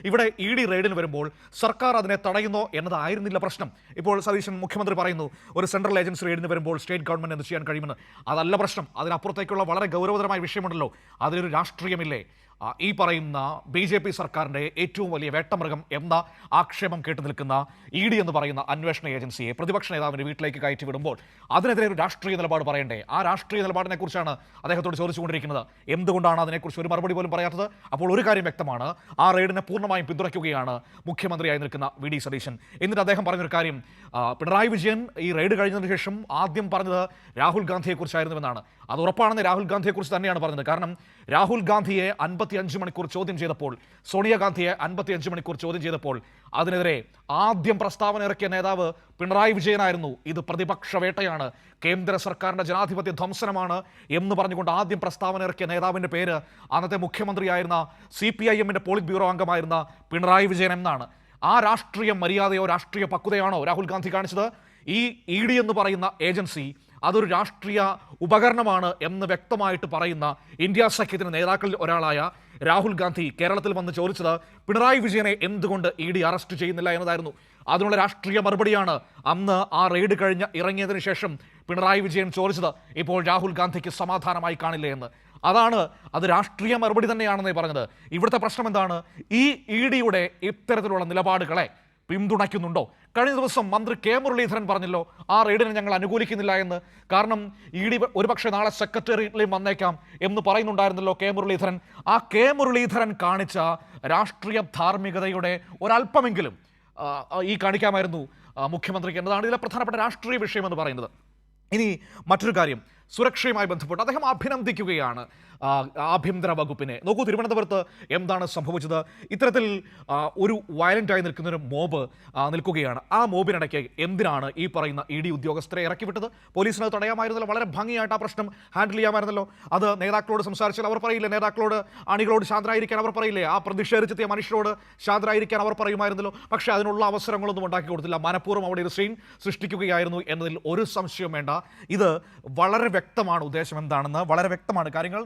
ഇവിടെ E D റെയ്ഡിന് വരുമ്പോൾ സർക്കാർ അതിനെ തടയുന്നോ എന്നതായിരുന്നില്ല പ്രശ്നം. ഇപ്പോൾ സതീശൻ മുഖ്യമന്ത്രി പറയുന്നു ഒരു സെൻട്രൽ ഏജൻസി റെയ്ഡിന് വരുമ്പോൾ സ്റ്റേറ്റ് ഗവൺമെന്റ് എന്ത് ചെയ്യാൻ കഴിയുമെന്ന്. അതല്ല പ്രശ്നം. അതിനപ്പുറത്തേക്കുള്ള വളരെ ഗൗരവതരമായ വിഷയമുണ്ടല്ലോ. അതിലൊരു രാഷ്ട്രീയമില്ലേ? ഈ പറയുന്ന BJP സർക്കാരിൻ്റെ ഏറ്റവും വലിയ വേട്ടമൃഗം എന്ന ആക്ഷേപം കേട്ടു നിൽക്കുന്ന ഇ ഡി എന്ന് പറയുന്ന അന്വേഷണ ഏജൻസിയെ പ്രതിപക്ഷ നേതാവിൻ്റെ വീട്ടിലേക്ക് കയറ്റി വിടുമ്പോൾ അതിനെതിരെ ഒരു രാഷ്ട്രീയ നിലപാട് പറയണ്ടേ? ആ രാഷ്ട്രീയ നിലപാടിനെ കുറിച്ചാണ് അദ്ദേഹത്തോട് ചോദിച്ചുകൊണ്ടിരിക്കുന്നത്. എന്തുകൊണ്ടാണ് അതിനെക്കുറിച്ച് ഒരു മറുപടി പോലും പറയാത്തത്? അപ്പോൾ ഒരു കാര്യം വ്യക്തമാണ്, ആ റെയ്ഡിനെ പൂർണ്ണമായും പിന്തുണയ്ക്കുകയാണ് മുഖ്യമന്ത്രിയായി നിൽക്കുന്ന വി ഡി സതീശൻ. എന്നിട്ട് അദ്ദേഹം പറഞ്ഞൊരു കാര്യം, പിണറായി വിജയൻ ഈ റെയ്ഡ് കഴിഞ്ഞതിന് ശേഷം ആദ്യം പറഞ്ഞത് രാഹുൽ ഗാന്ധിയെക്കുറിച്ചായിരുന്നുവെന്നാണ്. അത് ഉറപ്പാണെന്ന് രാഹുൽ ഗാന്ധിയെക്കുറിച്ച് തന്നെയാണ് പറഞ്ഞത്. കാരണം രാഹുൽ ഗാന്ധിയെ 55 മണിക്കൂർ ചോദ്യം ചെയ്തപ്പോൾ, സോണിയാഗാന്ധിയെ 55 മണിക്കൂർ ചോദ്യം ചെയ്തപ്പോൾ അതിനെതിരെ ആദ്യം പ്രസ്താവന ഇറക്കിയ നേതാവ് പിണറായി വിജയനായിരുന്നു. ഇത് പ്രതിപക്ഷ വേട്ടയാണ്, കേന്ദ്ര സർക്കാരിൻ്റെ ജനാധിപത്യ ധ്വംസനമാണ് എന്ന് പറഞ്ഞുകൊണ്ട് ആദ്യം പ്രസ്താവന ഇറക്കിയ നേതാവിൻ്റെ പേര് അന്നത്തെ മുഖ്യമന്ത്രിയായിരുന്ന CPIM-ന്റെ പോളിറ്റ് ബ്യൂറോ അംഗമായിരുന്ന പിണറായി വിജയൻ എന്നാണ്. ആ രാഷ്ട്രീയ മര്യാദയോ രാഷ്ട്രീയ പക്വതയാണോ രാഹുൽ ഗാന്ധി കാണിച്ചത്? ഈ ഇ ഡി എന്ന് പറയുന്ന ഏജൻസി അതൊരു രാഷ്ട്രീയ ഉപകരണമാണ് എന്ന് വ്യക്തമായിട്ട് പറയുന്ന ഇന്ത്യ സഖ്യത്തിൻ്റെ നേതാക്കളിൽ ഒരാളായ രാഹുൽ ഗാന്ധി കേരളത്തിൽ വന്ന് ചോദിച്ചത് പിണറായി വിജയനെ എന്തുകൊണ്ട് ഇ ഡി അറസ്റ്റ് ചെയ്യുന്നില്ല എന്നതായിരുന്നു. അതിനുള്ള രാഷ്ട്രീയ മറുപടിയാണ് അന്ന് ആ റെയ്ഡ് കഴിഞ്ഞ് ഇറങ്ങിയതിന് ശേഷം പിണറായി വിജയൻ ചോദിച്ചത്. ഇപ്പോൾ രാഹുൽ ഗാന്ധിക്ക് സമാധാനമായി കാണില്ലേ എന്ന്. അത് രാഷ്ട്രീയ മറുപടി തന്നെയാണെന്നേ പറഞ്ഞത്. ഇവിടുത്തെ പ്രശ്നം എന്താണ്? ഈ ഇ ഡിയുടെ ഇത്തരത്തിലുള്ള നിലപാടുകളെ പിന്തുണയ്ക്കുന്നുണ്ടോ? കഴിഞ്ഞ ദിവസം മന്ത്രി കെ മുരളീധരൻ പറഞ്ഞല്ലോ ആ റെയ്ഡിനെ ഞങ്ങൾ അനുകൂലിക്കുന്നില്ല എന്ന്. കാരണം ഇ ഡി ഒരുപക്ഷെ നാളെ സെക്രട്ടേറിയറ്റിലും വന്നേക്കാം എന്ന് പറയുന്നുണ്ടായിരുന്നല്ലോ കെ മുരളീധരൻ. ആ കെ മുരളീധരൻ കാണിച്ച രാഷ്ട്രീയ ധാർമ്മികതയുടെ ഒരല്പമെങ്കിലും ഈ കാണിക്കാമായിരുന്നു മുഖ്യമന്ത്രിക്ക് എന്നതാണ് ഇതിലെ പ്രധാനപ്പെട്ട രാഷ്ട്രീയ വിഷയമെന്ന് പറയുന്നത്. ഇനി മറ്റൊരു കാര്യം, സുരക്ഷയുമായി ബന്ധപ്പെട്ട് അദ്ദേഹം അഭിനന്ദിക്കുകയാണ് ആഭ്യന്തര വകുപ്പിനെ. നോക്കൂ, തിരുവനന്തപുരത്ത് എന്താണ് സംഭവിച്ചത്? ഇത്തരത്തിൽ ഒരു വയലൻ്റായി നിൽക്കുന്നൊരു മോബ് നിൽക്കുകയാണ്. ആ മോബിനിടയ്ക്ക് എന്തിനാണ് ഈ പറയുന്ന ഇ ഡി ഉദ്യോഗസ്ഥരെ ഇറക്കി വിട്ടത്? പോലീസിന് തടയാമായിരുന്നല്ലോ, വളരെ ഭംഗിയായിട്ട് ആ പ്രശ്നം ഹാൻഡിൽ ചെയ്യാമായിരുന്നല്ലോ. അത് നേതാക്കളോട് സംസാരിച്ചാൽ അവർ പറയില്ലേ? നേതാക്കളോട്, അണികളോട് ശാന്തരായിരിക്കാൻ അവർ പറയില്ലേ? ആ പ്രതിഷേധിച്ചെത്തിയ മനുഷ്യരോട് ശാന്തരായിരിക്കാൻ അവർ പറയുമായിരുന്നല്ലോ. പക്ഷേ അതിനുള്ള അവസരങ്ങളൊന്നും ഉണ്ടാക്കി കൊടുത്തില്ല. മനഃപൂർവ്വം അവിടെ ഒരു സീൻ സൃഷ്ടിക്കുകയായിരുന്നു എന്നതിൽ ഒരു സംശയവും വേണ്ട. ഇത് വളരെ വ്യക്തമാണ്, ഉദ്ദേശം എന്താണെന്ന് വളരെ വ്യക്തമാണ്. കാര്യങ്ങൾ